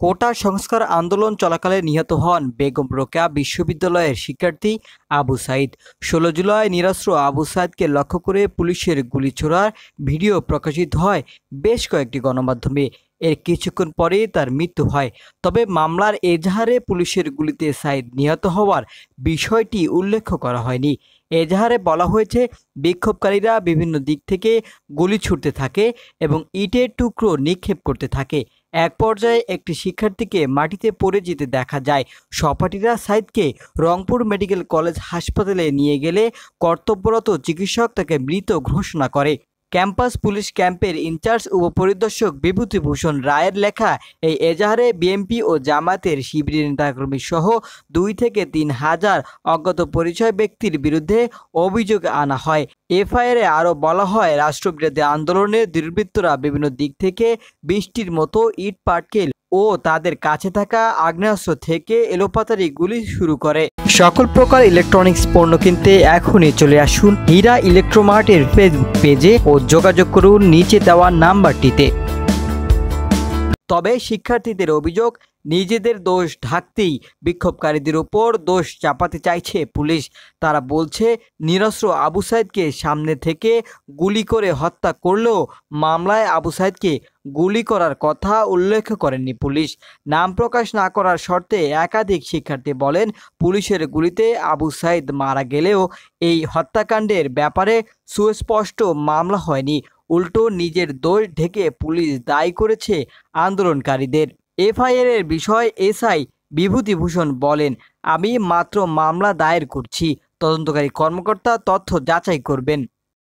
কোটা সংস্কার আন্দোলন চলাকালে নিহত হন বেগম রোকেয়া বিশ্ববিদ্যালয়ের শিক্ষার্থী আবু সাইদ। 16 জুলাই নিরস্ত্র আবু সাইদকে লক্ষ্য করে পুলিশের গুলি ছোড়ার ভিডিও প্রকাশিত হয় বেশ কয়েকটি গণমাধ্যমে। এর কিছুক্ষণ পরেই তার মৃত্যু হয়। তবে মামলার এজাহারে পুলিশের গুলিতে সাইদ নিহত হওয়ার বিষয়টি উল্লেখ করা হয়নি। এজাহারে বলা হয়েছে, বিক্ষোভকারীরা বিভিন্ন দিক থেকে গুলি ছুড়তে থাকে এবং ইটের টুকরো নিক্ষেপ করতে থাকে। এক পর্যায়ে একটি শিক্ষার্থীকে মাটিতে পড়ে যেতে দেখা যায়। সহপাঠীরা সাইদকে রংপুর মেডিকেল কলেজ হাসপাতালে নিয়ে গেলে কর্তব্যরত চিকিৎসক তাকে মৃত ঘোষণা করে। ক্যাম্পাস পুলিশ ক্যাম্পের ইনচার্জ উপপরিদর্শক বিভূতিভূষণ রায়ের লেখা এই এজাহারে বিএনপি ও জামায়াতের শিবিরের নেতাকর্মী সহ 2 থেকে 3 হাজার অজ্ঞাত পরিচয় ব্যক্তির বিরুদ্ধে অভিযোগ আনা হয়। এফআইআরে আরও বলা হয়, রাষ্ট্রবিরোধী আন্দোলনের দুর্বৃত্তরা বিভিন্ন দিক থেকে বৃষ্টির মতো ইট পাটকেল ও তাদের কাছে থাকা আগ্নেয়াস্ত্র থেকে এলোপাতাড়ি গুলি শুরু করে। সকল প্রকার ইলেকট্রনিক্স পণ্য কিনতে এখনই চলে আসুন হীরা ইলেকট্রোমার্টের ফেসবুক পেজে ও যোগাযোগ করুন নিচে দেওয়া নাম্বারটিতে। তবে শিক্ষার্থীদের অভিযোগ, নিজেদের দোষ ঢাকতেই বিক্ষোভকারীদের উপর দোষ চাপাতে চাইছে পুলিশ। তারা বলছে, নিরস্ত্র আবু সাইদকে সামনে থেকে গুলি করে হত্যা করলেও মামলায় আবু সাইদকে গুলি করার কথা উল্লেখ করেননি পুলিশ। নাম প্রকাশ না করার শর্তে একাধিক শিক্ষার্থী বলেন, পুলিশের গুলিতে আবু সাইদ মারা গেলেও এই হত্যাকাণ্ডের ব্যাপারে সুস্পষ্ট মামলা হয়নি। উল্টো নিজের দোষ ঢেকে পুলিশ দায়ী করেছে আন্দোলনকারীদের। এফআইআরের বিষয়ে এসআই বিভূতিভূষণ বলেন, আমি মাত্র মামলা দায়ের করছি, তদন্তকারী কর্মকর্তা তথ্য যাচাই করবেন।